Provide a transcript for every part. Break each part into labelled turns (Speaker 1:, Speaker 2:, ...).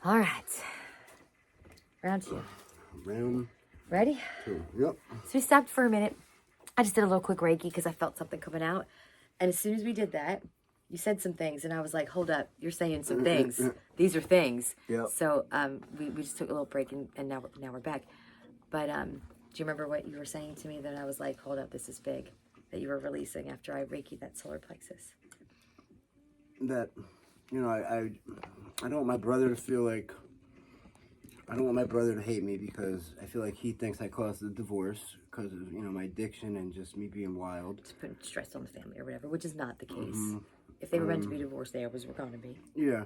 Speaker 1: All right. Round two.
Speaker 2: Round
Speaker 1: Ready?
Speaker 2: two. Yep.
Speaker 1: So we stopped for a minute. I just did a little quick Reiki because I felt something coming out. And as soon as we did that, you said some things, and I was like, hold up, you're saying some things. These are things.
Speaker 2: Yep.
Speaker 1: So we just took a little break, and now we're back. But do you remember what you were saying to me that I was like, hold up, this is big, that you were releasing after I Reiki that solar plexus?
Speaker 2: That, I don't want my brother to feel like, I don't want my brother to hate me because I feel like he thinks I caused the divorce because of, my addiction and just me being wild.
Speaker 1: Just putting stress on the family or whatever, which is not the case. If they were meant to be divorced, they always were going to be.
Speaker 2: Yeah.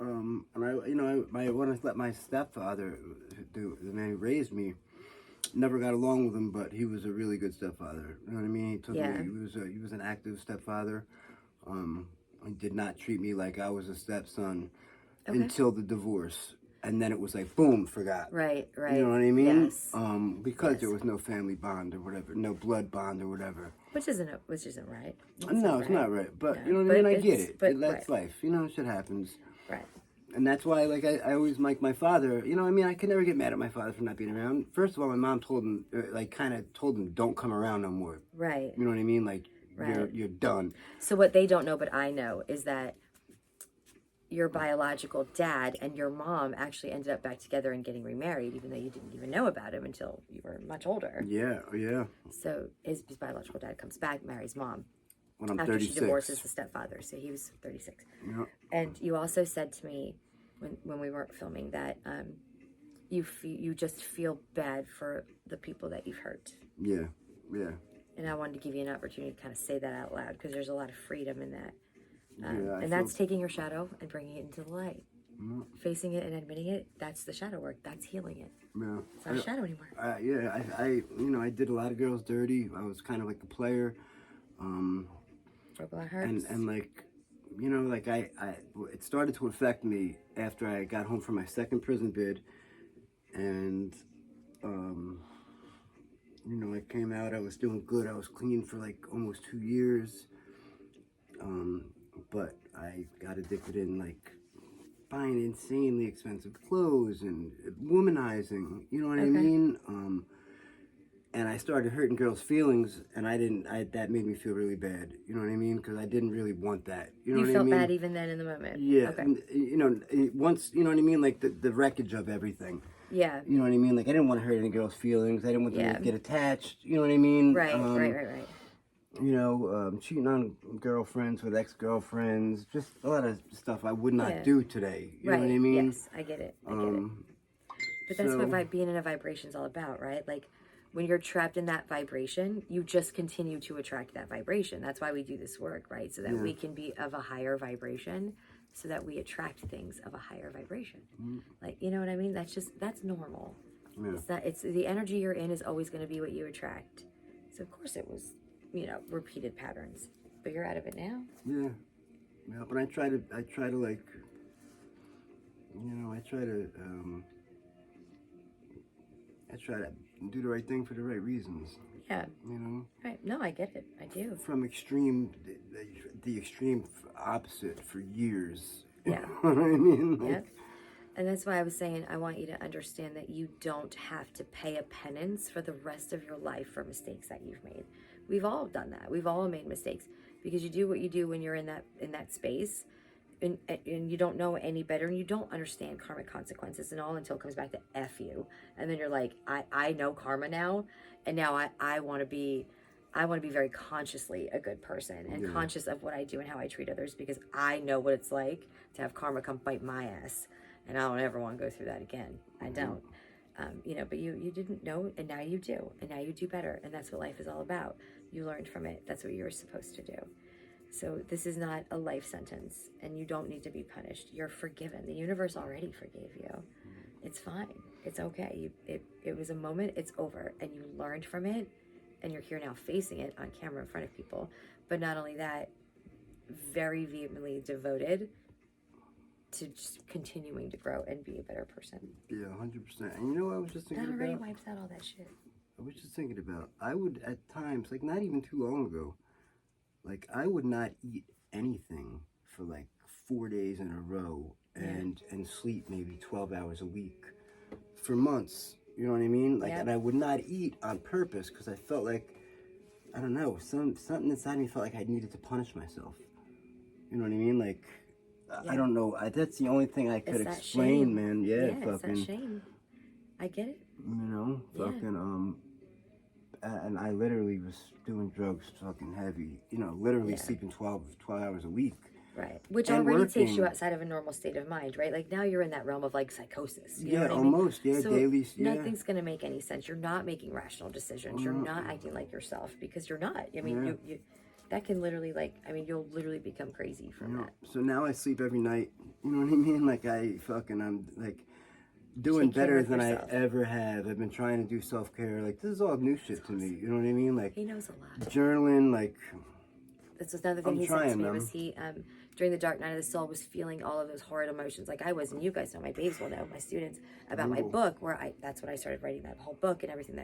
Speaker 2: And I want to let my stepfather, the man who raised me, never got along with him, but he was a really good stepfather. You know what I mean? He took me. He was an active stepfather. He did not treat me like I was a stepson until the divorce, and then it was like boom, forgot.
Speaker 1: Right.
Speaker 2: You know what I mean?
Speaker 1: Yes.
Speaker 2: Because there was no family bond or whatever, no blood bond or whatever.
Speaker 1: Which isn't right.
Speaker 2: It's not right. But you know what I mean? I get it. That's life. Shit happens.
Speaker 1: Right.
Speaker 2: And that's why, like, I always like my father. I could never get mad at my father for not being around. First of all, my mom told him, told him, don't come around no more.
Speaker 1: Right.
Speaker 2: You know what I mean? Like, you're done.
Speaker 1: So what they don't know, but I know, is that your biological dad and your mom actually ended up back together and getting remarried, even though you didn't even know about him until you were much older.
Speaker 2: Yeah.
Speaker 1: So his biological dad comes back, marries mom.
Speaker 2: When I'm
Speaker 1: after
Speaker 2: 36.
Speaker 1: she divorces the stepfather, so he was 36.
Speaker 2: Yeah.
Speaker 1: And you also said to me when we weren't filming that you just feel bad for the people that you've hurt.
Speaker 2: Yeah.
Speaker 1: And I wanted to give you an opportunity to kind of say that out loud because there's a lot of freedom in that.
Speaker 2: And
Speaker 1: that's taking your shadow and bringing it into the light.
Speaker 2: Mm-hmm.
Speaker 1: Facing it and admitting it, that's the shadow work. That's healing it.
Speaker 2: Yeah.
Speaker 1: It's not a shadow anymore.
Speaker 2: I did a lot of girls dirty. I was kind of like a player.
Speaker 1: Broke a lot of hearts.
Speaker 2: And like, it started to affect me after I got home from my second prison bid. And, I came out, I was doing good. I was clean for like almost 2 years. But I got addicted in like buying insanely expensive clothes and womanizing, you know what I mean? And I started hurting girls' feelings, and that made me feel really bad, you know what I mean? Because I didn't really want that, you know what I mean?
Speaker 1: You felt bad even then in the moment?
Speaker 2: Yeah,
Speaker 1: okay.
Speaker 2: And, once, you know what I mean? Like the wreckage of everything.
Speaker 1: Yeah.
Speaker 2: You know what I mean? Like I didn't want to hurt any girls' feelings. I didn't want them to get attached, you know what I mean?
Speaker 1: Right.
Speaker 2: Cheating on girlfriends with ex-girlfriends, just a lot of stuff I would not do today. You know what I mean?
Speaker 1: Yes, I get it. But that's what being in a vibration is all about, right? Like when you're trapped in that vibration, you just continue to attract that vibration. That's why we do this work, right? So that we can be of a higher vibration, so that we attract things of a higher vibration. Like, you know what I mean? That's normal. Yeah. It's the energy you're in is always going to be what you attract. So of course it was, repeated patterns, but you're out of it now.
Speaker 2: Yeah, but I try to do the right thing for the right reasons.
Speaker 1: Yeah. Right. No, I get it. I do.
Speaker 2: From the extreme opposite for years.
Speaker 1: Yeah.
Speaker 2: You know what I mean?
Speaker 1: Yeah. And that's why I was saying I want you to understand that you don't have to pay a penance for the rest of your life for mistakes that you've made. We've all done that. We've all made mistakes because you do what you do when you're in that space and you don't know any better and you don't understand karmic consequences and all until it comes back to F you. And then you're like, I know karma now, and now I want to be very consciously a good person and conscious of what I do and how I treat others because I know what it's like to have karma come bite my ass. And I don't ever want to go through that again. I don't. But you didn't know, and now you do. And now you do better. And that's what life is all about. You learned from it. That's what you were supposed to do. So this is not a life sentence, and you don't need to be punished. You're forgiven. The universe already forgave you. It's fine. It's okay. It was a moment. It's over. And you learned from it, and you're here now facing it on camera in front of people. But not only that, very vehemently devoted to just continuing to grow and be a better person.
Speaker 2: Yeah, 100%. And I was just thinking
Speaker 1: that already wipes out all that shit.
Speaker 2: I was just thinking about, I would at times, like not even too long ago, like I would not eat anything for like 4 days in a row and sleep maybe 12 hours a week for months. You know what I mean? Like, and I would not eat on purpose because I felt like, I don't know, something inside me felt like I needed to punish myself. You know what I mean? Like, I don't know. That's the only thing I could explain,
Speaker 1: shame.
Speaker 2: man. Yeah,
Speaker 1: it's that shame. I get it.
Speaker 2: You know, fucking and I literally was doing drugs fucking heavy. You know, literally sleeping 12 hours a week.
Speaker 1: Right. Which already takes you outside of a normal state of mind, right? Like now you're in that realm of like psychosis. You know what
Speaker 2: almost.
Speaker 1: I mean?
Speaker 2: Yeah,
Speaker 1: so
Speaker 2: daily. Yeah.
Speaker 1: Nothing's going to make any sense. You're not making rational decisions. You're not acting like yourself because you're not. I mean, you that can literally you'll literally become crazy from that.
Speaker 2: So now I sleep every night. You know what I mean? Like I'm like doing better than I ever have. I've been trying to do self-care. Like, this is all new shit to me. You know what I mean? Like,
Speaker 1: he knows a lot.
Speaker 2: Journaling, like,
Speaker 1: this was another thing he said to me was he during the dark night of the soul was feeling all of those horrid emotions like I was, and you guys know, my babes will know, my students, about my book where that's when I started writing that whole book and everything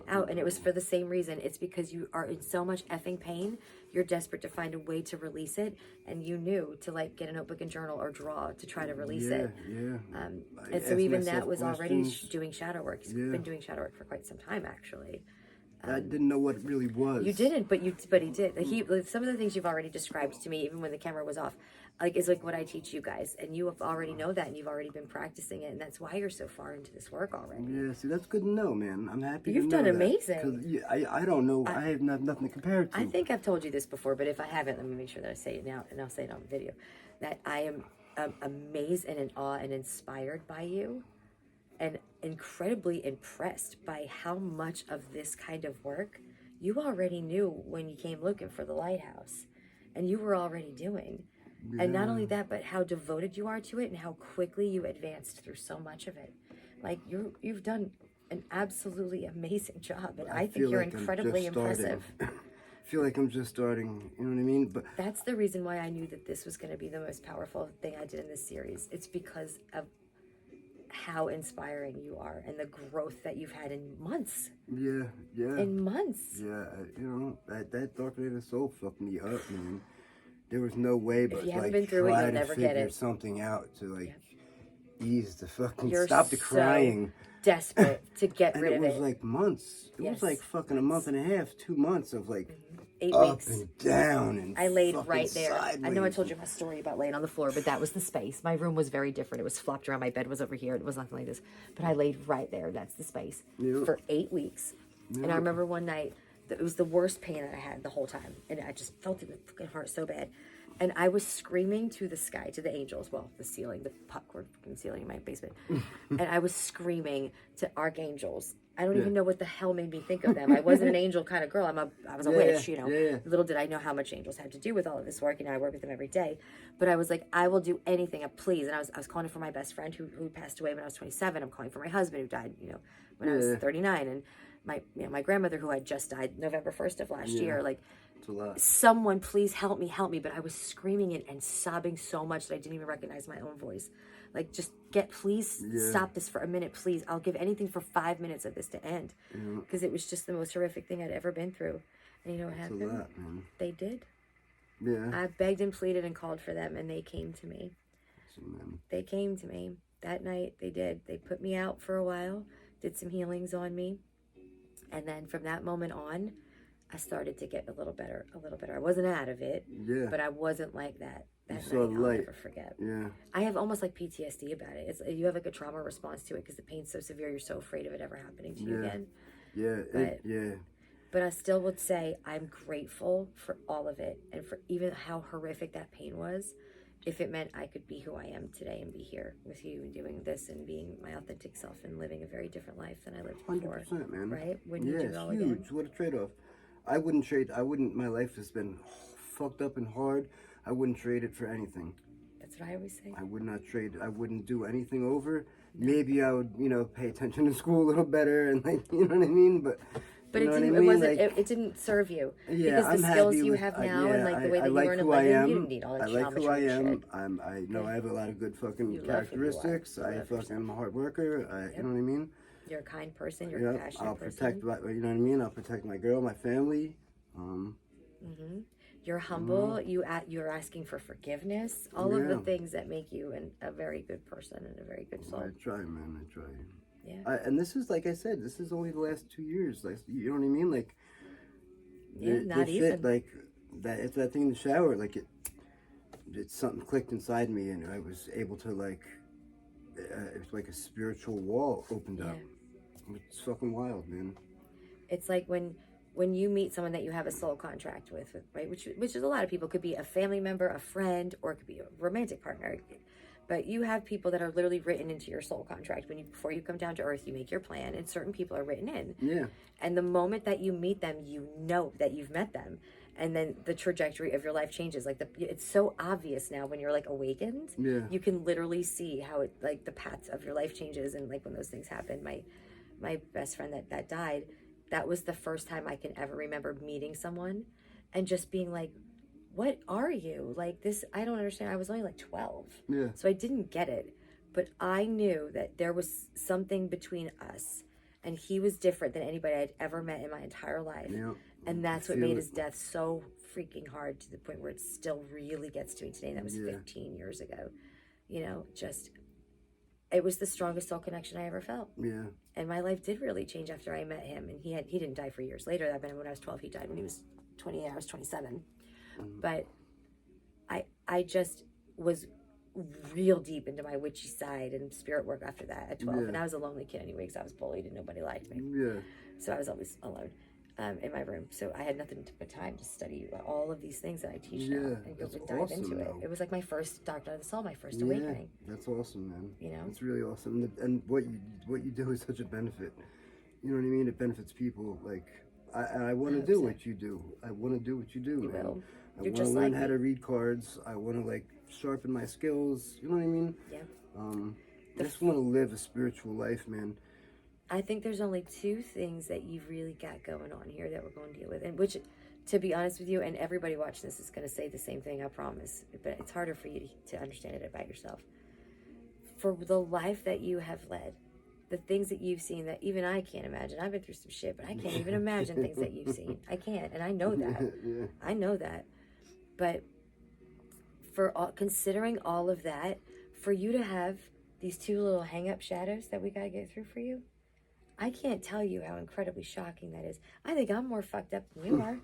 Speaker 1: out. And it was for the same reason. It's because you are in so much effing pain, you're desperate to find a way to release it, and you knew to like get a notebook and journal or draw to try to release it. And so even that was already doing shadow work. He's been doing shadow work for quite some time, actually.
Speaker 2: I didn't know what it really was.
Speaker 1: You didn't, but he did. Some of the things you've already described to me, even when the camera was off, is like what I teach you guys, and you already know that, and you've already been practicing it, and that's why you're so far into this work already.
Speaker 2: Yeah, see, that's good to know, man. I'm happy.
Speaker 1: You've done amazing.
Speaker 2: Because I don't know. I have nothing to compare it to.
Speaker 1: I think I've told you this before, but if I haven't, let me make sure that I say it now, and I'll say it on video. That I am amazed and in awe and inspired by you, and incredibly impressed by how much of this kind of work you already knew when you came looking for the lighthouse, and you were already doing. And not only that, but how devoted you are to it and how quickly you advanced through so much of it. Like you've done an absolutely amazing job, and I think you're incredibly impressive.
Speaker 2: I feel like I'm just starting, you know what I mean? But
Speaker 1: that's the reason why I knew that this was going to be the most powerful thing I did in this series. It's because of how inspiring you are and the growth that you've had in months.
Speaker 2: Yeah.
Speaker 1: In months.
Speaker 2: Yeah, you know, that dark night of the soul fucked me up, man. There was no way but
Speaker 1: if you haven't
Speaker 2: like
Speaker 1: been through
Speaker 2: try
Speaker 1: it, you'll
Speaker 2: to
Speaker 1: never
Speaker 2: figure
Speaker 1: get it.
Speaker 2: something out to like ease the fucking
Speaker 1: You're
Speaker 2: stop the crying.
Speaker 1: Desperate to get rid of it.
Speaker 2: And it was like months. It was like fucking a month and a half, 2 months of like
Speaker 1: 8
Speaker 2: up
Speaker 1: weeks.
Speaker 2: and down and
Speaker 1: I laid right there.
Speaker 2: Sideways.
Speaker 1: I know I told you my story about laying on the floor, but that was the space. My room was very different. It was flopped around. My bed was over here. It was nothing like this. But I laid right there. That's the space for 8 weeks. And I remember one night, it was the worst pain that I had the whole time. And I just felt it in the fucking heart so bad. And I was screaming to the sky, to the angels, well, the ceiling, the popcorn ceiling in my basement. And I was screaming to archangels. I don't even know what the hell made me think of them. I wasn't an angel kind of girl. I was a witch, you know. Little did I know how much angels had to do with all of this work, and I work with them every day. But I was like, I will do anything, please. And I was calling for my best friend who passed away when I was 27. I'm calling for my husband who died, you know, when I was 39, and my grandmother who had just died November 1st of last year. Like, someone please help me. But I was screaming and sobbing so much that I didn't even recognize my own voice. Like, just please stop this for a minute, please. I'll give anything for 5 minutes of this to end. Because it was just the most horrific thing I'd ever been through. And you know what happened?
Speaker 2: A lot, man.
Speaker 1: They did.
Speaker 2: Yeah.
Speaker 1: I begged and pleaded and called for them, and they came to me. They came to me. That night, they did. They put me out for a while, did some healings on me. And then from that moment on, I started to get a little better. I wasn't out of it, but I wasn't like that. That night, I'll never forget.
Speaker 2: Yeah.
Speaker 1: I have almost like PTSD about it. You have like a trauma response to it because the pain's so severe. You're so afraid of it ever happening to you again. But I still would say I'm grateful for all of it and for even how horrific that pain was. If it meant I could be who I am today and be here with you and doing this and being my authentic self and living a very different life than I lived before.
Speaker 2: 100%, man.
Speaker 1: Right? Wouldn't you do it all
Speaker 2: huge.
Speaker 1: again?
Speaker 2: What a trade-off. I wouldn't, my life has been fucked up and hard. I wouldn't trade it for anything.
Speaker 1: That's what I always say.
Speaker 2: I would not trade, I wouldn't do anything over. No. Maybe I would, you know, pay attention to school a little better and like, you know what I mean? But
Speaker 1: it didn't. It wasn't. It didn't serve you.
Speaker 2: Yeah,
Speaker 1: because the skills you have now and like the way that you learn and live, you didn't need all that geometry.
Speaker 2: I like who I am. I know I have a lot of good fucking characteristics. I'm a hard worker. You know what I mean?
Speaker 1: You're a kind person. You're a passionate person.
Speaker 2: You know what I mean? I'll protect my girl, my family.
Speaker 1: You're humble. You're asking for forgiveness. All of the things that make you a very good person and a very good soul.
Speaker 2: I try, man. I try.
Speaker 1: Yeah.
Speaker 2: And this is, like I said, this is only the last 2 years. Like, you know what I mean? Like,
Speaker 1: Not even.
Speaker 2: shit, like that thing in the shower, like it something clicked inside me, and I was able to like, it was like a spiritual wall opened up. It's fucking wild, man.
Speaker 1: It's like when you meet someone that you have a soul contract with, right? Which is a lot of people. Could be a family member, a friend, or it could be a romantic partner. But you have people that are literally written into your soul contract. Before you come down to earth, you make your plan, and certain people are written in.
Speaker 2: Yeah.
Speaker 1: And the moment that you meet them, you know that you've met them, and then the trajectory of your life changes. Like it's so obvious now when you're like awakened.
Speaker 2: Yeah.
Speaker 1: You can literally see how it, like, the path of your life changes, and like when those things happen. My best friend that died, that was the first time I can ever remember meeting someone, and just being like, what are you? Like, this, I don't understand. I was only like 12.
Speaker 2: Yeah.
Speaker 1: So I didn't get it. But I knew that there was something between us. And he was different than anybody I'd ever met in my entire life.
Speaker 2: Yeah.
Speaker 1: And that's what made his death so freaking hard, to the point where it still really gets to me today. And that was 15 years ago. You know, just, it was the strongest soul connection I ever felt.
Speaker 2: Yeah.
Speaker 1: And my life did really change after I met him. And he didn't die for years later. That meant when I was 12, he died when he was 28. I was 27. But I just was real deep into my witchy side and spirit work after that at 12. And I was a lonely kid anyway, because I was bullied and nobody liked me.
Speaker 2: Yeah.
Speaker 1: So I was always alone in my room. So I had nothing but time to study all of these things that I teach now and go and dive into it. It was like my first Doctor of the Soul, my first awakening.
Speaker 2: That's awesome, man.
Speaker 1: You know?
Speaker 2: It's really awesome. And what you do is such a benefit. You know what I mean? It benefits people. Like, I want to do what you do. I want to do what you do,
Speaker 1: You
Speaker 2: man.
Speaker 1: will.
Speaker 2: I want to learn how to read cards. I want to, like, sharpen my skills. You know what I mean?
Speaker 1: Yeah.
Speaker 2: I just want to live a spiritual life, man.
Speaker 1: I think there's only two things that you've really got going on here that we're going to deal with. And which, to be honest with you, and everybody watching this is going to say the same thing, I promise. But it's harder for you to understand it about yourself. For the life that you have led, the things that you've seen that even I can't imagine. I've been through some shit, but I can't even imagine things that you've seen. I can't, and I know that. I know that. But considering all of that, for you to have these two little hang-up shadows that we got to get through for you, I can't tell you how incredibly shocking that is. I think I'm more fucked up than you are.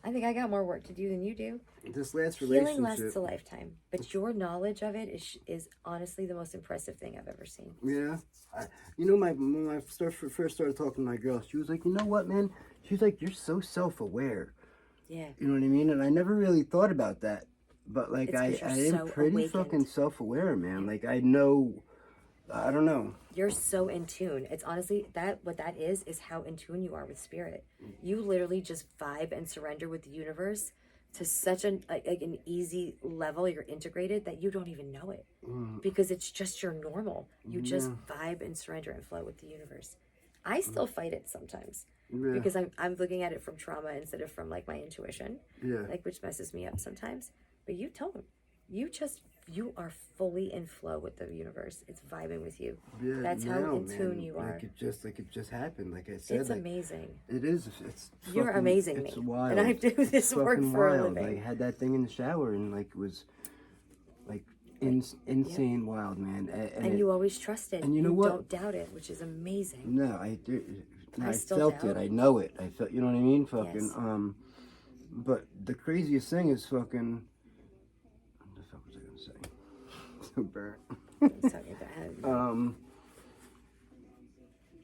Speaker 1: I think I got more work to do than you do.
Speaker 2: This last relationship...
Speaker 1: Healing lasts a lifetime. But your knowledge of it is honestly the most impressive thing I've ever seen.
Speaker 2: Yeah. When I first started talking to my girl, she was like, you know what, man? She's like, you're so self-aware.
Speaker 1: Yeah.
Speaker 2: You know what I mean? And I never really thought about that. But, like, I am pretty
Speaker 1: awakened.
Speaker 2: fucking self-aware, man. Like, I know... I don't know.
Speaker 1: You're so in tune. It's honestly what that is how in tune you are with spirit. You literally just vibe and surrender with the universe to such an easy level. You're integrated that you don't even know it because it's just your normal. You just vibe and surrender and flow with the universe. I still fight it sometimes because I'm looking at it from trauma instead of from like my intuition, like which messes me up sometimes. But you don't. You are fully in flow with the universe. It's vibing with you.
Speaker 2: Yeah,
Speaker 1: that's how in tune you are.
Speaker 2: It just happened. Like I said,
Speaker 1: it's amazing.
Speaker 2: It is.
Speaker 1: You're
Speaker 2: fucking,
Speaker 1: amazing
Speaker 2: it's
Speaker 1: me.
Speaker 2: Wild.
Speaker 1: And I do this work for a living.
Speaker 2: I had that thing in the shower and like it was like insane wild, man.
Speaker 1: And you always trust it.
Speaker 2: And you know what?
Speaker 1: Don't doubt it, which is amazing.
Speaker 2: No, I do. I
Speaker 1: still
Speaker 2: felt it. I know it. I felt. You know what I mean? Fucking.
Speaker 1: Yes.
Speaker 2: But the craziest thing is fucking. What the fuck was I gonna say? So burnt.
Speaker 1: Sorry about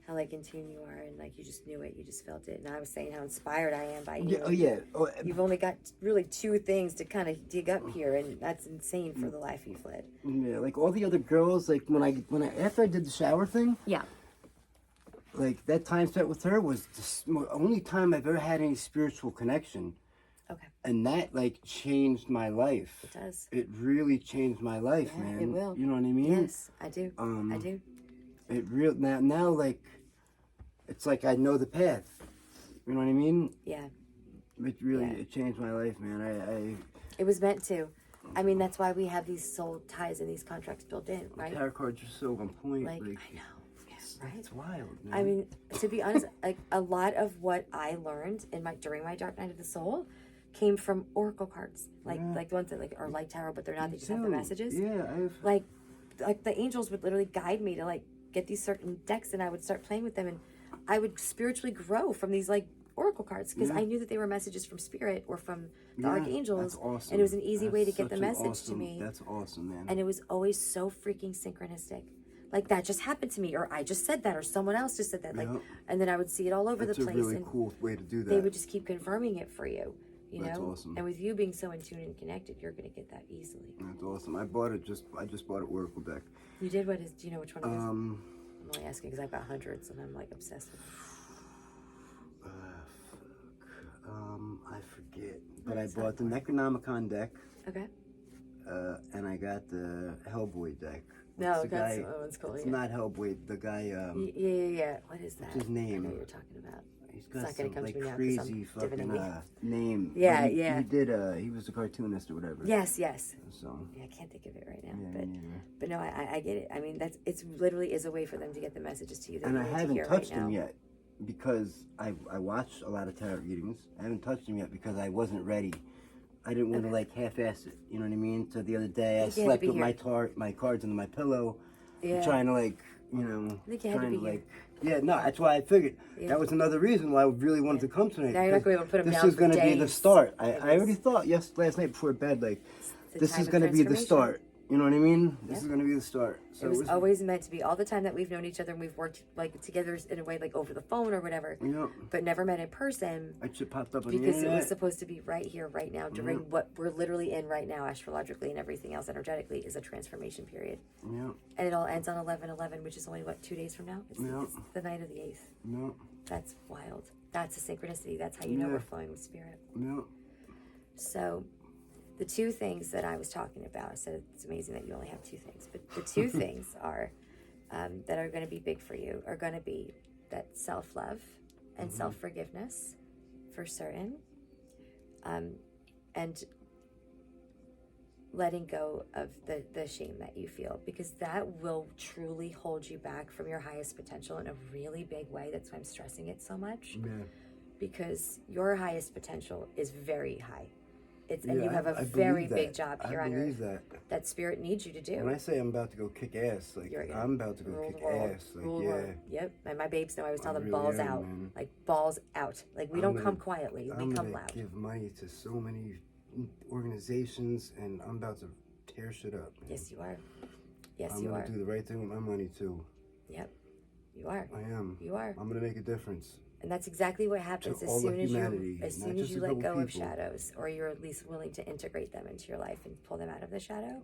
Speaker 1: how like in tune you are, and like you just knew it, you just felt it. And I was saying how inspired I am by you. You've only got really two things to kind of dig up here, and that's insane for the life you've led.
Speaker 2: Yeah, like all the other girls, like after I did the shower thing.
Speaker 1: Yeah.
Speaker 2: Like that time spent with her was the only time I've ever had any spiritual connection.
Speaker 1: Okay.
Speaker 2: And that like changed my life.
Speaker 1: It does.
Speaker 2: It really changed my life, man.
Speaker 1: It will.
Speaker 2: You know what I mean?
Speaker 1: Yes, I do. I do.
Speaker 2: It real now like it's like I know the path. You know what I mean?
Speaker 1: Yeah.
Speaker 2: It really it changed my life, man.
Speaker 1: It was meant to. I mean, that's why we have these soul ties and these contracts built in, right?
Speaker 2: Tarot cards are so on point.
Speaker 1: Like I know. Right?
Speaker 2: It's wild, man.
Speaker 1: I mean, to be honest, like a lot of what I learned during my dark night of the soul came from oracle cards, like the ones that like are like tarot, but they're not. They just have the messages.
Speaker 2: Yeah,
Speaker 1: like the angels would literally guide me to like get these certain decks, and I would start playing with them, and I would spiritually grow from these like oracle cards because I knew that they were messages from spirit or from the archangels.
Speaker 2: That's awesome.
Speaker 1: And it was an easy way to get
Speaker 2: such
Speaker 1: the
Speaker 2: an
Speaker 1: message to
Speaker 2: awesome-
Speaker 1: me.
Speaker 2: That's awesome, man.
Speaker 1: And it was always so freaking synchronistic. Like that just happened to me, or I just said that, or someone else just said that. Like, and then I would see it all over the place.
Speaker 2: That's a really
Speaker 1: and
Speaker 2: cool way to do that.
Speaker 1: they would just keep confirming it for you. You
Speaker 2: That's
Speaker 1: know,
Speaker 2: awesome.
Speaker 1: and with you being so in tune and connected, you're gonna get that easily.
Speaker 2: That's awesome. I just bought an oracle deck.
Speaker 1: You did? What is? Do you know which one it is?
Speaker 2: Um,
Speaker 1: I'm only asking because I've got hundreds and I'm like obsessed with them.
Speaker 2: I forget, but I bought the Necronomicon deck.
Speaker 1: Okay.
Speaker 2: And I got the Hellboy deck.
Speaker 1: No,
Speaker 2: the
Speaker 1: that's
Speaker 2: guy,
Speaker 1: that one's cool.
Speaker 2: It's
Speaker 1: Yeah.
Speaker 2: not Hellboy. The guy.
Speaker 1: Yeah. What is that?
Speaker 2: What's his name?
Speaker 1: I know what you're talking about.
Speaker 2: He's
Speaker 1: It's
Speaker 2: got
Speaker 1: not gonna
Speaker 2: some
Speaker 1: come to
Speaker 2: like
Speaker 1: me now 'cause
Speaker 2: crazy
Speaker 1: I'm divining
Speaker 2: fucking name.
Speaker 1: Yeah,
Speaker 2: But
Speaker 1: yeah.
Speaker 2: He did. He was a cartoonist or whatever.
Speaker 1: Yes.
Speaker 2: So.
Speaker 1: Yeah, I can't think of it right now,
Speaker 2: Yeah,
Speaker 1: but no, I get it. I mean, it's literally is a way for them to get the messages to you. That
Speaker 2: and
Speaker 1: you
Speaker 2: I
Speaker 1: need to
Speaker 2: haven't
Speaker 1: hear
Speaker 2: touched
Speaker 1: right
Speaker 2: him
Speaker 1: now.
Speaker 2: yet because I watched a lot of tarot readings. I haven't touched him yet because I wasn't ready. I didn't want to like half-ass it. You know what I mean? So the other day I slept with my cards under my pillow, trying to like, you know, trying to like. Yeah, no, that's why I figured. That was another reason why I really wanted to come tonight.
Speaker 1: Now you're not going to be able to put them
Speaker 2: this
Speaker 1: down
Speaker 2: is going to be the
Speaker 1: days.
Speaker 2: start. I already thought last night before bed, like, this
Speaker 1: time
Speaker 2: is
Speaker 1: of
Speaker 2: going to be the
Speaker 1: transformation.
Speaker 2: start. You know what I mean? This is going to be the start. So
Speaker 1: It was always meant to be. All the time that we've known each other and we've worked like together in a way like over the phone or whatever, but never met in person.
Speaker 2: It just popped up on the
Speaker 1: because
Speaker 2: internet.
Speaker 1: it was supposed to be right here, right now, during what we're literally in right now, astrologically and everything else energetically, is a transformation period.
Speaker 2: Yeah.
Speaker 1: And it all ends on 11/11, which is only what 2 days from now. It's the night of the 8th.
Speaker 2: Yeah.
Speaker 1: That's wild. That's a synchronicity. That's how you know we're flowing with spirit.
Speaker 2: Yeah.
Speaker 1: So, the two things that I was talking about, I said it's amazing that you only have two things, but the two things are that are going to be big for you are going to be that self-love and self-forgiveness for certain, and letting go of the shame that you feel, because that will truly hold you back from your highest potential in a really big way. That's why I'm stressing it so much, because your highest potential is very high. And you have a very big job here on earth that spirit needs you to do.
Speaker 2: When I say I'm about to go kick ass, like I'm about to go kick ass. Like,
Speaker 1: Yep. And my babes know I always tell them balls out. Man. Like balls out. Like we don't come quietly. We come loud.
Speaker 2: Give money to so many organizations, and I'm about to tear shit up. Man.
Speaker 1: Yes, you are. Yes,
Speaker 2: I'm
Speaker 1: you are.
Speaker 2: gonna do the right thing with my money too.
Speaker 1: Yep. You are.
Speaker 2: I am.
Speaker 1: You are.
Speaker 2: I'm gonna make a difference.
Speaker 1: And that's exactly what happens as soon as you let go of shadows, or you're at least willing to integrate them into your life and pull them out of the shadow.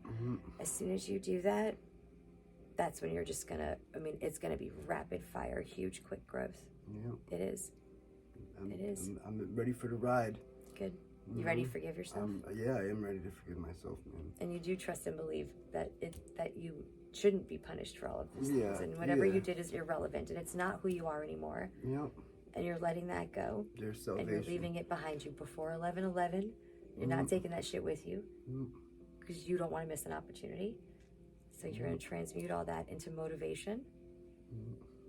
Speaker 1: As soon as you do that, that's when you're just gonna, it's gonna be rapid fire, huge, quick growth.
Speaker 2: Yeah.
Speaker 1: It is.
Speaker 2: It is. I'm ready for the ride.
Speaker 1: Good. You ready to forgive yourself?
Speaker 2: Yeah, I am ready to forgive myself, man.
Speaker 1: And you do trust and believe that you shouldn't be punished for all of these things, and whatever you did is irrelevant, and it's not who you are anymore.
Speaker 2: Yep.
Speaker 1: And you're letting that go.
Speaker 2: There's salvation.
Speaker 1: And you're leaving it behind you before 11/11. You're not taking that shit with you because you don't want to miss an opportunity. So you're going to transmute all that into motivation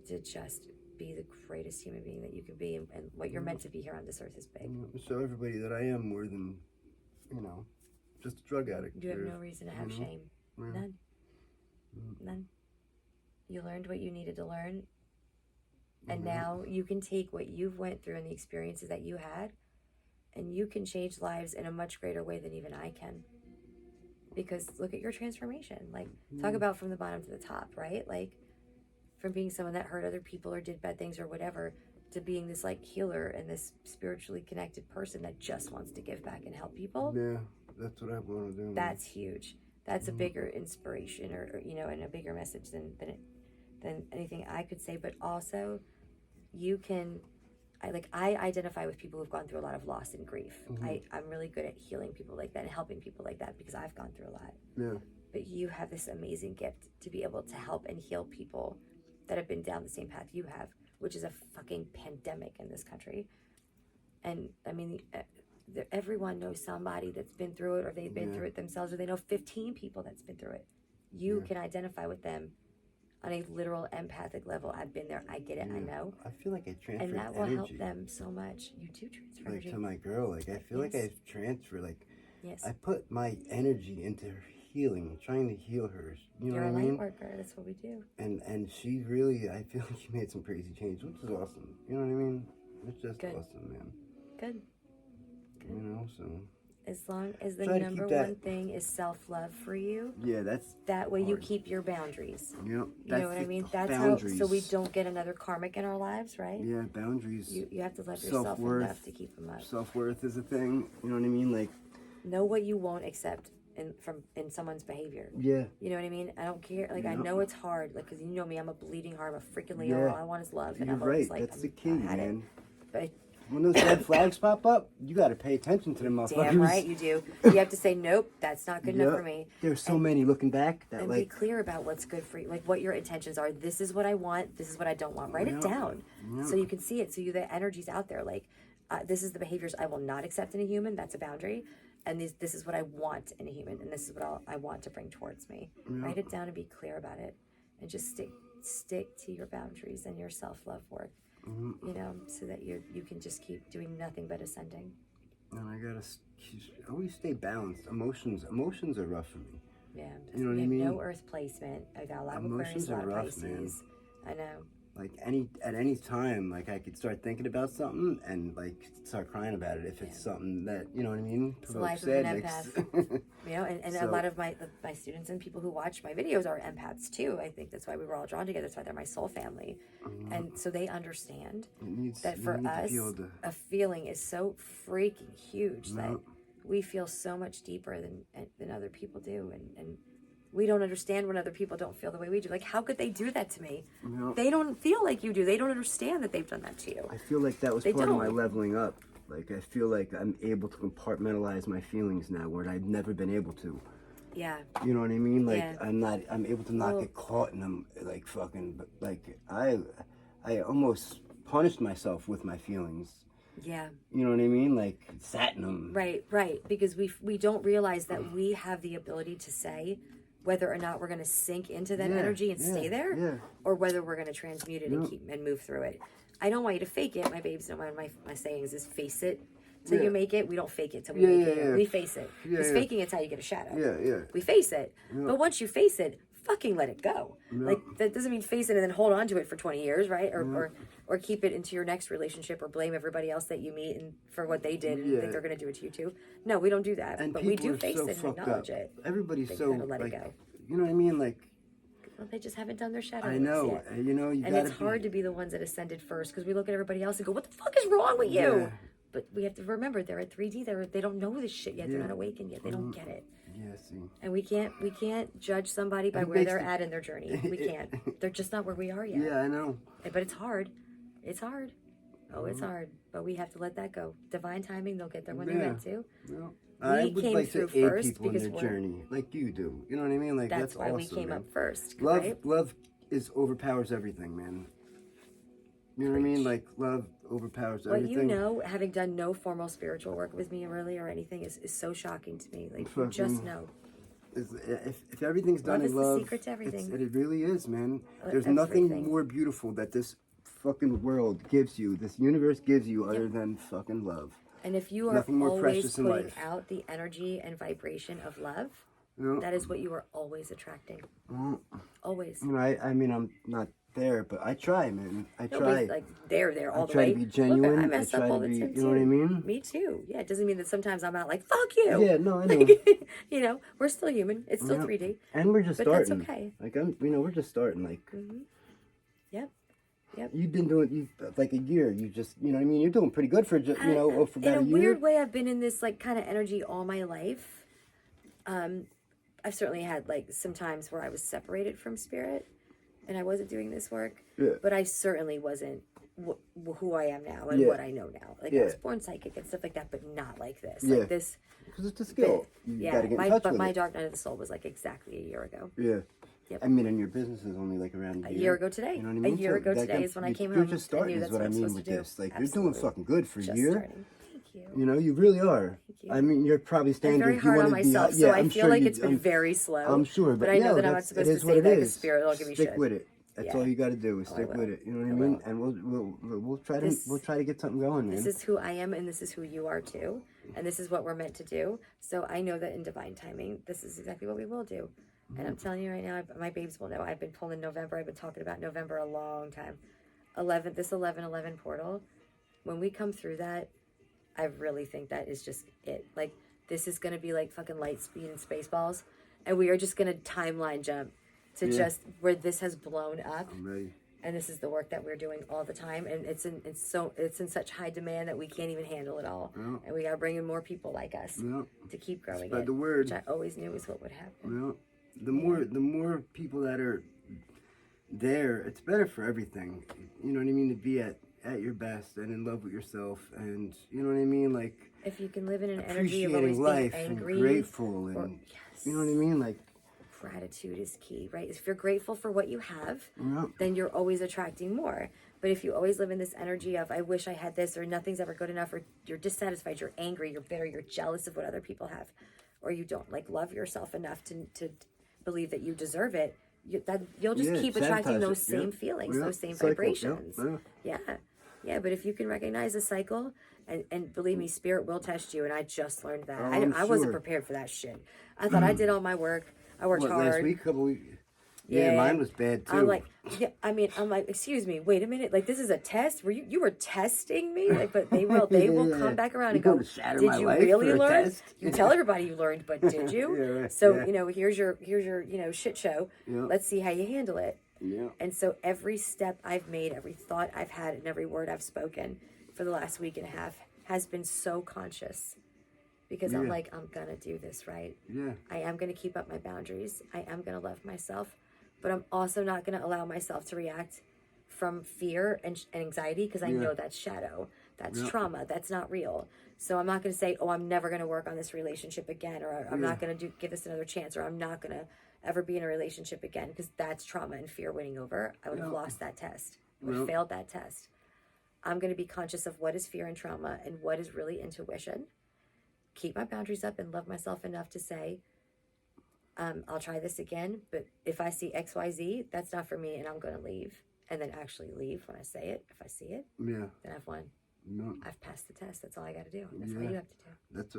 Speaker 1: to just be the greatest human being that you can be, and what you're meant to be here on this earth is big.
Speaker 2: Show everybody that I am more than, just a drug addict.
Speaker 1: You have no reason to have shame. None. None. You learned what you needed to learn. And now you can take what you've went through and the experiences that you had, and you can change lives in a much greater way than even I can. Because look at your transformation. Like, talk about from the bottom to the top, right? Like, from being someone that hurt other people or did bad things or whatever, to being this like healer and this spiritually connected person that just wants to give back and help people.
Speaker 2: Yeah, that's what I want to do.
Speaker 1: That's huge. That's a bigger inspiration, or and a bigger message than anything I could say. But also, you can, I identify with people who've gone through a lot of loss and grief. I'm really good at healing people like that and helping people like that because I've gone through a lot.
Speaker 2: Yeah.
Speaker 1: But you have this amazing gift to be able to help and heal people that have been down the same path you have, which is a fucking pandemic in this country. And everyone knows somebody that's been through it, or they've been through it themselves, or they know 15 people that's been through it. You can identify with them on a literal empathic level. I've been there. I get it. I know.
Speaker 2: I feel like I transfer
Speaker 1: and that will
Speaker 2: energy.
Speaker 1: help them so much. You do transfer energy.
Speaker 2: To my girl. Like, I feel like I transfer, like,
Speaker 1: yes.
Speaker 2: I put my energy into her healing, trying to heal her. You know
Speaker 1: You're
Speaker 2: what
Speaker 1: a
Speaker 2: I mean?
Speaker 1: light worker. That's what we do.
Speaker 2: And she really, I feel like she made some crazy change, which is awesome. You know what I mean? It's just awesome, man.
Speaker 1: Good.
Speaker 2: You know, so.
Speaker 1: As long as the
Speaker 2: Try to
Speaker 1: number
Speaker 2: keep that-
Speaker 1: one thing is self-love for you.
Speaker 2: Yeah, that's
Speaker 1: that way
Speaker 2: hard.
Speaker 1: you keep your boundaries.
Speaker 2: Yep.
Speaker 1: You know what I mean? That's
Speaker 2: boundaries.
Speaker 1: how, so we don't get another karmic in our lives, right?
Speaker 2: Yeah, boundaries.
Speaker 1: You have to love yourself enough to keep them up.
Speaker 2: Self-worth is a thing. You know what I mean? Like,
Speaker 1: know what you won't accept in someone's behavior.
Speaker 2: Yeah.
Speaker 1: You know what I mean? I don't care. Like, I know it's hard. Like, because you know me, I'm a bleeding heart. I'm a freaking Leo. All I want is love. And
Speaker 2: You're
Speaker 1: I'm always
Speaker 2: right.
Speaker 1: like,
Speaker 2: That's the key, man.
Speaker 1: But
Speaker 2: when those red flags pop up, you got to pay attention to them motherfuckers.
Speaker 1: damn right you do. You have to say, nope, that's not good enough for me.
Speaker 2: There's so many looking back that,
Speaker 1: and
Speaker 2: like,
Speaker 1: be clear about what's good for you, like what your intentions are. This is what I want. This is what I don't want. Write it down so you can see it. So the energy's out there. Like, this is the behaviors I will not accept in a human. That's a boundary. And this is what I want in a human, and this is what I want to bring towards me. Write it down and be clear about it, and just stick to your boundaries and your self-love work. You know, so that you can just keep doing nothing but ascending.
Speaker 2: And I gotta always stay balanced. Emotions are rough for me.
Speaker 1: Yeah,
Speaker 2: you know what I mean.
Speaker 1: No Earth placement. I got a lot of Aquarius, a lot of Pisces. Man. I know.
Speaker 2: Like at any time, like I could start thinking about something and like start crying about it if it's something that, you know what I mean.
Speaker 1: It's the life of an empath. You know, and so, a lot of my students and people who watch my videos are empaths too. I think that's why we were all drawn together. That's why they're my soul family, and so they understand that for us, a feeling is so freaking huge that we feel so much deeper than other people do, and we don't understand when other people don't feel the way we do. Like, how could they do that to me? They don't feel like you do. They don't understand that they've done that to you.
Speaker 2: I feel like that was part of my leveling up. Like, I feel like I'm able to compartmentalize my feelings now where I've never been able to.
Speaker 1: Yeah.
Speaker 2: You know what I mean? Like, I'm able to not get caught in them, like, fucking, but, like, I almost punished myself with my feelings.
Speaker 1: Yeah.
Speaker 2: You know what I mean? Like, sat in them.
Speaker 1: Right. Because we don't realize that we have the ability to say whether or not we're going to sink into that energy and stay there, or whether we're going to transmute it and move through it. I don't want you to fake it. My babes, one of my sayings is face it till you make it. We don't fake it till we make it. We face it. Because faking it's how you get a shadow. We face it. But once you face it, fucking let it go. Like, that doesn't mean face it and then hold on to it for 20 years, right? Or keep it into your next relationship, or blame everybody else that you meet and for what they did and think they're going to do it to you too. No, we don't do that. But we do face it and acknowledge it.
Speaker 2: Everybody's
Speaker 1: so let it go.
Speaker 2: You know what I mean? Like,
Speaker 1: well, they just haven't done their shadow.
Speaker 2: I know.
Speaker 1: Yet.
Speaker 2: You know,
Speaker 1: and it's hard to be the ones that ascended first, because we look at everybody else and go, "What the fuck is wrong with you?" Yeah. But we have to remember they're at 3D. They don't know this shit yet. They're not awakened yet. They don't get it.
Speaker 2: Yeah, see.
Speaker 1: And we can't judge somebody by where they're at in their journey. We can't. They're just not where we are yet.
Speaker 2: Yeah, I know.
Speaker 1: But it's hard. It's hard. Oh, it's hard. But we have to let that go. Divine timing. They'll get there when they're meant to.
Speaker 2: Yeah. I would like to aid people in their journey, like you do. You know what I mean? Like, that's
Speaker 1: why
Speaker 2: awesome,
Speaker 1: we came up first.
Speaker 2: Love overpowers everything, man. You know what I mean? Like, love overpowers everything.
Speaker 1: What you know, having done no formal spiritual work with me really or anything, is so shocking to me. Like, you just know.
Speaker 2: If everything's done in love,
Speaker 1: the secret to everything.
Speaker 2: It really is, man. There's nothing more beautiful that this fucking world gives you, this universe gives you, other than fucking love.
Speaker 1: And if you are always putting out the energy and vibration of love, that is what you are always attracting. Always.
Speaker 2: You know, I mean, I'm not there, but I try, man. I try.
Speaker 1: Nobody's like there all the way.
Speaker 2: I try to be genuine.
Speaker 1: Look, I mess up all the time,
Speaker 2: you know what I mean?
Speaker 1: Me too. Yeah, it doesn't mean that sometimes I'm out like, fuck you.
Speaker 2: Yeah, no, I know.
Speaker 1: You know, we're still human. It's still 3D.
Speaker 2: And we're just starting.
Speaker 1: That's okay.
Speaker 2: Like, we're just starting. Like,
Speaker 1: Yep.
Speaker 2: You've been doing like a year. You just, you know what I mean? You're doing pretty good for for about a year.
Speaker 1: In a weird way, I've been in this like kind of energy all my life. I've certainly had like some times where I was separated from spirit and I wasn't doing this work.
Speaker 2: Yeah.
Speaker 1: But I certainly wasn't who I am now and what I know now. Like, I was born psychic and stuff like that, but not like this.
Speaker 2: Yeah.
Speaker 1: Like this.
Speaker 2: Because it's a skill. You gotta get in touch with
Speaker 1: my
Speaker 2: it.
Speaker 1: dark night of the soul was like exactly a year ago.
Speaker 2: Yeah.
Speaker 1: Yep.
Speaker 2: I mean, and your business is only like around
Speaker 1: a year ago today.
Speaker 2: You know what I mean?
Speaker 1: A year ago today is when I came home.
Speaker 2: You're just starting, is what I mean with this. Like, you're doing fucking good for a year.
Speaker 1: Starting. Thank you.
Speaker 2: You know, you really are.
Speaker 1: Thank you.
Speaker 2: I mean, you're probably standing.
Speaker 1: I'm very hard on myself, so I feel like it's been very slow.
Speaker 2: I'm sure,
Speaker 1: but I know that I'm not supposed to say that because spirit will give me shit.
Speaker 2: Stick with it. That's
Speaker 1: Yeah.
Speaker 2: all you got to do is
Speaker 1: Oh, I
Speaker 2: stick
Speaker 1: will.
Speaker 2: with it. You know what I
Speaker 1: I
Speaker 2: mean?
Speaker 1: will.
Speaker 2: And we'll try to
Speaker 1: This-
Speaker 2: we'll try to get something going, man.
Speaker 1: This is who I am, and this is who you are too. And this is what we're meant to do. So I know that in divine timing, this is exactly what we will do. And I'm telling you right now, my babes will know. I've been pulling November. I've been talking about November a long time. 11/11 portal. When we come through that, I really think that is just it. Like, this is going to be like fucking light speed and Spaceballs. And we are just going to timeline jump to just where this has blown up.
Speaker 2: I'm ready.
Speaker 1: And this is the work that we're doing all the time, and it's in such high demand that we can't even handle it all, and we gotta bring in more people like us to keep growing
Speaker 2: Spread
Speaker 1: it.
Speaker 2: the word.
Speaker 1: Which I always knew is what would happen.
Speaker 2: The more people that are there, it's better for everything. You know what I mean? To be at your best and in love with yourself, and you know what I mean, like
Speaker 1: if you can live in an energy of always
Speaker 2: appreciating life
Speaker 1: being angry,
Speaker 2: and grateful, and you know what I mean, like.
Speaker 1: Gratitude is key, right? If you're grateful for what you have, then you're always attracting more. But if you always live in this energy of, I wish I had this, or nothing's ever good enough, or you're dissatisfied, you're angry, you're bitter, you're jealous of what other people have, or you don't like love yourself enough to believe that you deserve it, you'll just keep attracting those same feelings, those same vibrations. Yeah. But if you can recognize a cycle, and believe me, spirit will test you, and I just learned that. I wasn't prepared for that shit. I thought I did all my work. I worked hard.
Speaker 2: Last week, couple weeks. Yeah, mine was bad too.
Speaker 1: I'm like, excuse me, wait a minute. Like, this is a test? You were testing me? Like, but they will come back around and go, did you really learn? You tell everybody you learned, but did you? Here's your shit show. Let's see how you handle it. And so every step I've made, every thought I've had, and every word I've spoken for the last week and a half has been so conscious. Because I'm like, I'm going to do this right. I am going to keep up my boundaries. I am going to love myself. But I'm also not going to allow myself to react from fear and anxiety, because I know that's shadow. That's trauma. That's not real. So I'm not going to say, oh, I'm never going to work on this relationship again, or I'm not going to give this another chance, or I'm not going to ever be in a relationship again, because that's trauma and fear winning over. I would have lost that test. I would have failed that test. I'm going to be conscious of what is fear and trauma and what is really intuition. Keep my boundaries up and love myself enough to say, I'll try this again, but if I see XYZ, that's not for me, and I'm going to leave. And then actually leave when I say it. If I see it, then I've won. I've passed the test. That's all I got to do. That's all you have to do.
Speaker 2: That's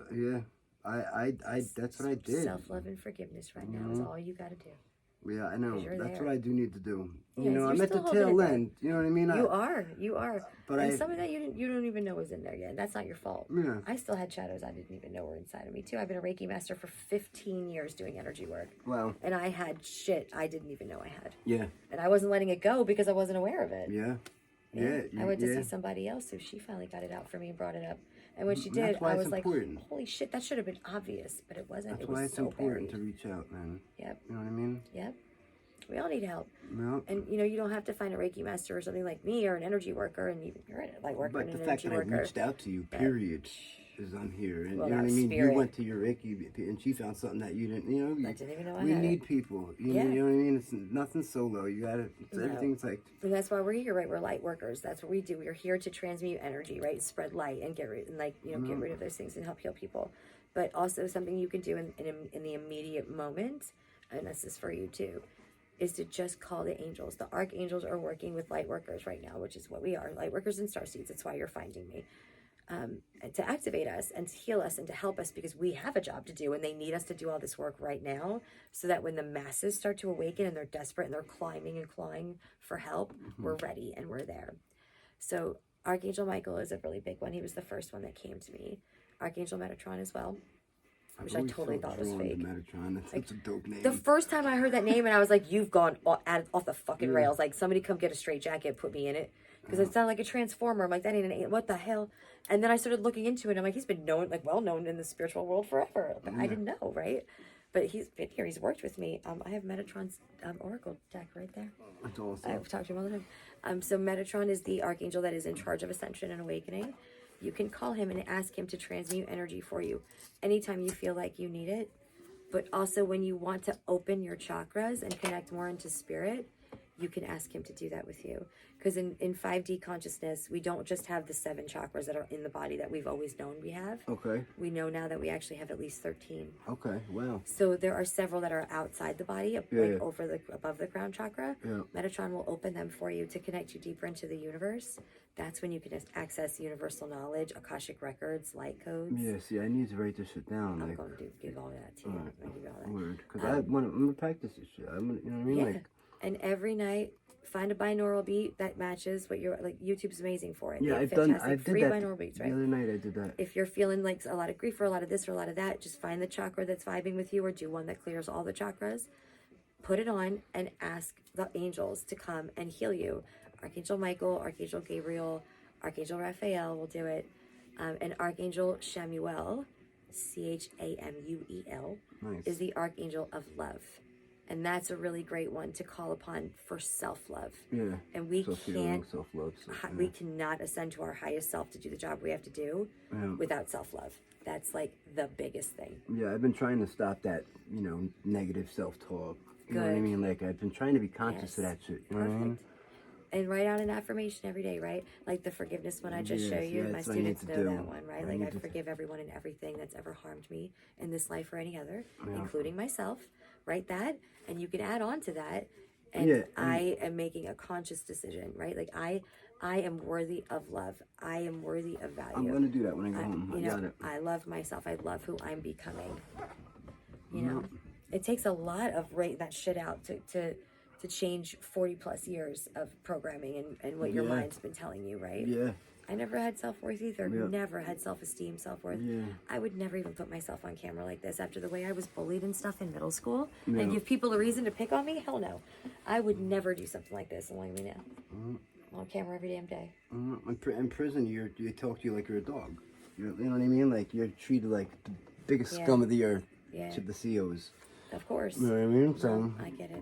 Speaker 2: what I did.
Speaker 1: Self-love and forgiveness right now is all you got to do.
Speaker 2: Yeah, I know. That's what I do need to do.
Speaker 1: Yeah,
Speaker 2: I'm at the tail end. You know what I mean? You are.
Speaker 1: But some of that you don't even know was in there yet. That's not your fault.
Speaker 2: Yeah.
Speaker 1: I still had shadows I didn't even know were inside of me too. I've been a Reiki master for 15 years doing energy work.
Speaker 2: Wow.
Speaker 1: And I had shit I didn't even know I had.
Speaker 2: Yeah.
Speaker 1: And I wasn't letting it go because I wasn't aware of it.
Speaker 2: Yeah.
Speaker 1: I went to see somebody else, so she finally got it out for me and brought it up. And when she did, I was like, holy shit, that should have been obvious, but it wasn't.
Speaker 2: That's why it's
Speaker 1: so
Speaker 2: important
Speaker 1: buried.
Speaker 2: to reach out, man.
Speaker 1: Yep.
Speaker 2: You know what I mean?
Speaker 1: Yep. We all need help.
Speaker 2: Yep.
Speaker 1: And, you don't have to find a Reiki master or something like me, or an energy worker, and you're a light worker and an energy worker.
Speaker 2: But the fact that I reached out to you, period, is on here. And
Speaker 1: well,
Speaker 2: you know what I mean?
Speaker 1: Spirit.
Speaker 2: You went to your Reiki, and she found something that you didn't,
Speaker 1: I didn't even know I
Speaker 2: we
Speaker 1: had
Speaker 2: need
Speaker 1: it.
Speaker 2: people. You know what I mean? It's nothing solo. You gotta, everything's like...
Speaker 1: And that's why we're here, right? We're light workers. That's what we do. We're here to transmute energy, right? Spread light and get rid, get rid of those things and help heal people. But also something you can do in the immediate moment, and this is for you too, is to just call the angels. The archangels are working with light workers right now, which is what we are, light workers and starseeds. That's why you're finding me. To activate us and to heal us and to help us, because we have a job to do and they need us to do all this work right now, so that when the masses start to awaken and they're desperate and they're climbing and clawing for help, we're ready and we're there. So Archangel Michael is a really big one. He was the first one that came to me. Archangel Metatron as well, which I totally thought was fake.
Speaker 2: Metatron. That's a dope name.
Speaker 1: The first time I heard that name, and I was like, you've gone off the fucking rails. Like, somebody come get a straight jacket, put me in it. Because it sounded like a transformer. I'm like, that ain't an alien. What the hell? And then I started looking into it. I'm like, he's been well known in the spiritual world forever. But I didn't know, right? But he's been here. He's worked with me. I have Metatron's oracle deck right there.
Speaker 2: That's awesome.
Speaker 1: I've talked to him all the time. So Metatron is the archangel that is in charge of ascension and awakening. You can call him and ask him to transmute energy for you anytime you feel like you need it. But also when you want to open your chakras and connect more into spirit, you can ask him to do that with you. Because in 5D consciousness, we don't just have the 7 chakras that are in the body that we've always known we have.
Speaker 2: Okay.
Speaker 1: We know now that we actually have at least 13.
Speaker 2: Okay. Wow.
Speaker 1: So there are several that are outside the body, like above the crown chakra.
Speaker 2: Yeah.
Speaker 1: Metatron will open them for you to connect you deeper into the universe. That's when you can access universal knowledge, Akashic records, light codes.
Speaker 2: Yeah, see, I need to write this shit down.
Speaker 1: I'm going to give all that to you. I'm going to give you all that.
Speaker 2: Word. Because I'm going to practice this shit. You know what I mean?
Speaker 1: Yeah.
Speaker 2: Like,
Speaker 1: and every night, find a binaural beat that matches what you're, like, YouTube's amazing for it.
Speaker 2: yeah, I did
Speaker 1: free
Speaker 2: that.
Speaker 1: binaural beats, right?
Speaker 2: The other night I did that.
Speaker 1: If you're feeling like a lot of grief or a lot of this or a lot of that, just find the chakra that's vibing with you, or do one that clears all the chakras. Put it on and ask the angels to come and heal you. Archangel Michael, Archangel Gabriel, Archangel Raphael will do it. And Archangel Chamuel, Chamuel,
Speaker 2: Nice.
Speaker 1: is the Archangel of Love. And that's a really great one to call upon for self-love.
Speaker 2: Yeah.
Speaker 1: And we can't,
Speaker 2: self-love.
Speaker 1: we cannot ascend to our highest self to do the job we have to do without self-love. That's like the biggest thing.
Speaker 2: Yeah, I've been trying to stop that, negative self-talk. You know what I
Speaker 1: Good.
Speaker 2: mean? Like, I've been trying to be conscious of that shit. You know what I mean?
Speaker 1: And write out an affirmation every day, right? Like the forgiveness one I just show you. My students know that one, right? Like, I forgive everyone and everything that's ever harmed me in this life or any other, including myself. Write that, and you can add on to that. And I am making a conscious decision, right? Like, I am worthy of love. I am worthy of value.
Speaker 2: I'm going to do that when I go home.
Speaker 1: I love myself. I love who I'm becoming. You know? It takes a lot of writing that shit out to change 40 plus years of programming and what your mind's been telling you, right?
Speaker 2: Yeah.
Speaker 1: I never had self-worth either. Never had self-esteem, self-worth.
Speaker 2: Yeah.
Speaker 1: I would never even put myself on camera like this after the way I was bullied and stuff in middle school and give people a reason to pick on me. Hell no. I would never do something like this. And look at me now. I'm on camera every damn day.
Speaker 2: In prison, you talk to you like you're a dog. You know what I mean? Like, you're treated like the biggest scum of the earth to the COs.
Speaker 1: Of course.
Speaker 2: You know what I mean? So,
Speaker 1: I get it.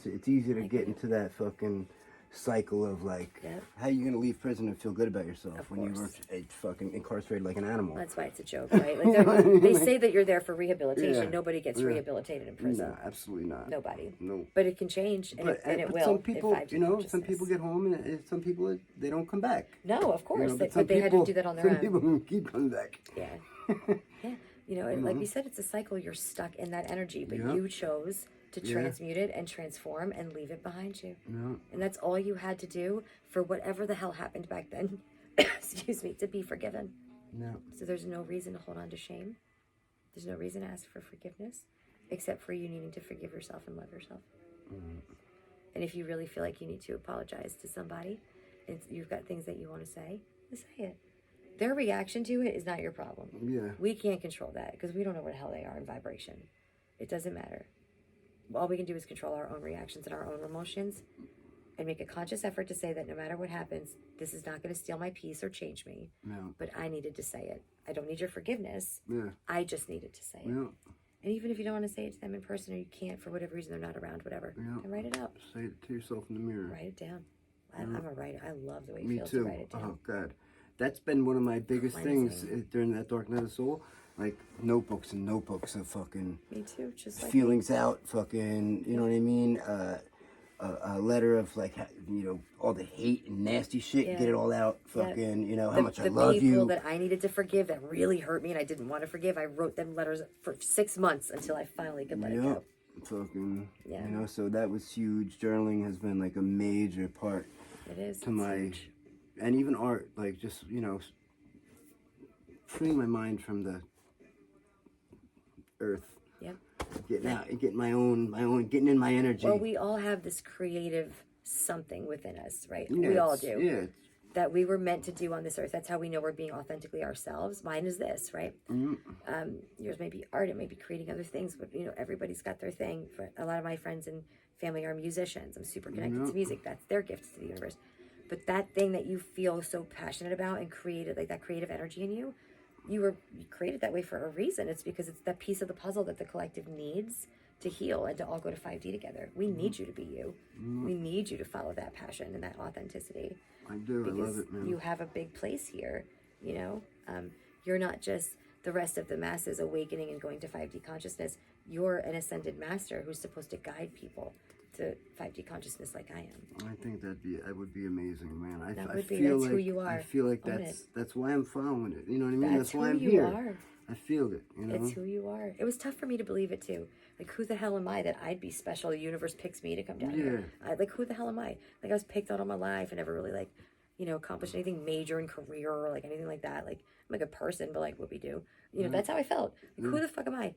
Speaker 2: It's easy to get into that fucking cycle of like, how are you going to leave prison and feel good about yourself when you were fucking incarcerated like an animal?
Speaker 1: That's why it's a joke, right? Like, they say that you're there for rehabilitation. Nobody gets rehabilitated in prison.
Speaker 2: No, absolutely not.
Speaker 1: Nobody.
Speaker 2: No.
Speaker 1: But it can change, and it will.
Speaker 2: Some people, some people get home, and some people, they don't come back.
Speaker 1: No, of course.
Speaker 2: But
Speaker 1: they had to do that on their own.
Speaker 2: Some people keep coming back.
Speaker 1: Yeah. Yeah. Like we said, it's a cycle. You're stuck in that energy, but you chose to transmute it and transform and leave it behind you.
Speaker 2: Yeah.
Speaker 1: And that's all you had to do for whatever the hell happened back then, excuse me, to be forgiven.
Speaker 2: No.
Speaker 1: So there's no reason to hold on to shame. There's no reason to ask for forgiveness, except for you needing to forgive yourself and love yourself. And if you really feel like you need to apologize to somebody, and you've got things that you want to say, just say it. Their reaction to it is not your problem.
Speaker 2: Yeah.
Speaker 1: We can't control that because we don't know where the hell they are in vibration. It doesn't matter. All we can do is control our own reactions and our own emotions and make a conscious effort to say that no matter what happens, this is not going to steal my peace or change me.
Speaker 2: No.
Speaker 1: But I needed to say it. I don't need your forgiveness.
Speaker 2: Yeah.
Speaker 1: I just needed to say it.
Speaker 2: Yeah.
Speaker 1: And even if you don't want to say it to them in person or you can't for whatever reason, they're not around, whatever, then write it out.
Speaker 2: Say it to yourself in the mirror.
Speaker 1: Write it down. I'm a writer. I love the way it
Speaker 2: Me
Speaker 1: feels
Speaker 2: too.
Speaker 1: to write it down.
Speaker 2: Oh, God. That's been one of my biggest things during that dark night of soul. Like, notebooks and notebooks of fucking
Speaker 1: Me too. Just like
Speaker 2: feelings out, fucking, you know what I mean? A letter of, like, all the hate and nasty shit, get it all out, fucking, how much I love you.
Speaker 1: The people that I needed to forgive that really hurt me and I didn't want to forgive, I wrote them letters for 6 months until I finally could let it go.
Speaker 2: Fucking, so that was huge. Journaling has been, like, a major part to my...
Speaker 1: Huge.
Speaker 2: And even art, like, just, freeing my mind from the earth.
Speaker 1: Yep.
Speaker 2: Getting getting in my energy.
Speaker 1: Well, we all have this creative something within us, right?
Speaker 2: Yeah,
Speaker 1: we all do.
Speaker 2: Yeah.
Speaker 1: That we were meant to do on this earth. That's how we know we're being authentically ourselves. Mine is this, right? Yours may be art, it may be creating other things, but everybody's got their thing. For a lot of my friends and family are musicians. I'm super connected to music. That's their gift to the universe. But that thing that you feel so passionate about and created, like that creative energy in you, you created that way for a reason. It's because it's that piece of the puzzle that the collective needs to heal and to all go to 5D together. We need you to be you. We need you to follow that passion and that authenticity.
Speaker 2: I do. I love it, man.
Speaker 1: You have a big place here. You're not just the rest of the masses awakening and going to 5D consciousness. You're an ascended master who's supposed to guide people to 5D consciousness like I am.
Speaker 2: I think that would be amazing, man. I
Speaker 1: That's
Speaker 2: feel
Speaker 1: who
Speaker 2: like
Speaker 1: you are.
Speaker 2: I feel like
Speaker 1: Own
Speaker 2: that's why I'm following it. You know what I mean? That's why I'm
Speaker 1: who you
Speaker 2: here.
Speaker 1: are.
Speaker 2: I feel it. You know,
Speaker 1: It's who you are. It was tough for me to believe it too. Like, who the hell am I that I'd be special? The universe picks me to come down here. Like, who the hell am I? Like, I was picked out all my life and never really, like, you know, accomplished anything major in career or like anything like that. Like, I'm a good person, but like, what we do, you know, that's how I felt. Like, who the fuck am I?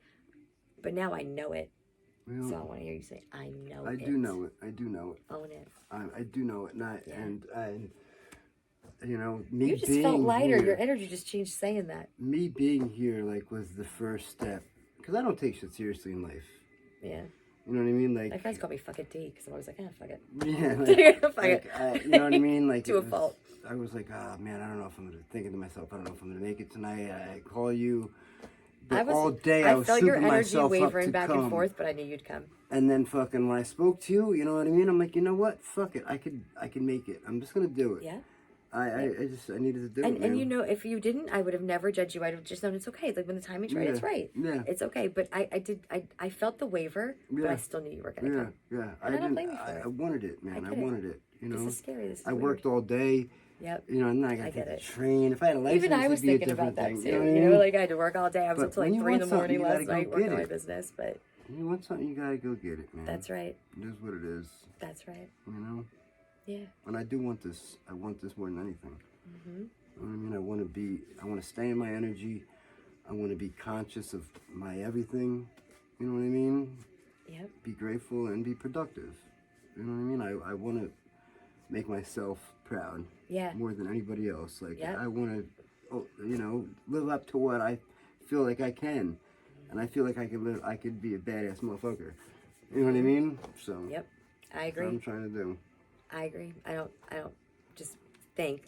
Speaker 1: But now I know it.
Speaker 2: Well,
Speaker 1: so I want to hear you say, I know it.
Speaker 2: I do know it. I do know it.
Speaker 1: Own it.
Speaker 2: I do know it. And you know, me
Speaker 1: You just
Speaker 2: being
Speaker 1: felt lighter.
Speaker 2: here,
Speaker 1: Your energy just changed saying that.
Speaker 2: me being here, like, was the first step. Because I don't take shit seriously in life.
Speaker 1: Yeah.
Speaker 2: You know what I mean? Like,
Speaker 1: My friends call me fuck it D because I'm always like, fuck it.
Speaker 2: yeah,
Speaker 1: Fuck it.
Speaker 2: you know what I mean? Like,
Speaker 1: To a fault.
Speaker 2: I was like, oh man, I don't know if I'm thinking to myself, I don't know if I'm gonna make it tonight. I call you. But all day I was
Speaker 1: felt your
Speaker 2: souping
Speaker 1: energy
Speaker 2: myself
Speaker 1: wavering
Speaker 2: up to
Speaker 1: back
Speaker 2: come.
Speaker 1: and forth, but I knew you'd come.
Speaker 2: And then fucking when I spoke to you, you know what I mean? I'm like, you know what? Fuck it. I can make it. I'm just gonna do it.
Speaker 1: Yeah.
Speaker 2: I needed to do it.
Speaker 1: And you know, if you didn't, I would have never judged you. I'd have just known it's okay. Like, when the timing's right, it's right.
Speaker 2: Yeah.
Speaker 1: It's okay. But I felt the waver, but I still knew you were gonna come.
Speaker 2: Yeah.
Speaker 1: And I don't blame you for it.
Speaker 2: I wanted it, man. I wanted it. You know.
Speaker 1: This is scary. This is
Speaker 2: I
Speaker 1: weird.
Speaker 2: worked all day.
Speaker 1: Yep.
Speaker 2: You know, and then I got to take the train. If I had a license,
Speaker 1: Even I was
Speaker 2: it'd be a
Speaker 1: thinking about
Speaker 2: different
Speaker 1: that
Speaker 2: thing.
Speaker 1: too.
Speaker 2: You know, what I
Speaker 1: You know,
Speaker 2: mean?
Speaker 1: like I had to work all day. I was
Speaker 2: But
Speaker 1: up till like
Speaker 2: when you
Speaker 1: 3 in the
Speaker 2: want something,
Speaker 1: morning
Speaker 2: you gotta
Speaker 1: last
Speaker 2: go
Speaker 1: night working
Speaker 2: get
Speaker 1: on my
Speaker 2: it.
Speaker 1: business. But
Speaker 2: When you want something, you gotta go get it, man.
Speaker 1: that's right.
Speaker 2: It is what it is.
Speaker 1: That's right.
Speaker 2: You know.
Speaker 1: Yeah.
Speaker 2: And I do want this. I want this more than anything.
Speaker 1: Mm-hmm.
Speaker 2: You know what I mean? I want to stay in my energy. I want to be conscious of my everything. You know what I mean?
Speaker 1: Yep.
Speaker 2: Be grateful and be productive. You know what I mean? I want to make myself proud.
Speaker 1: Yeah.
Speaker 2: More than anybody else. Like,
Speaker 1: yeah.
Speaker 2: I want to, you know, live up to what I feel like I can. And I feel like I could be a badass motherfucker. You know what I mean? So.
Speaker 1: Yep. I agree.
Speaker 2: That's what I'm trying to do.
Speaker 1: I agree. I don't just think.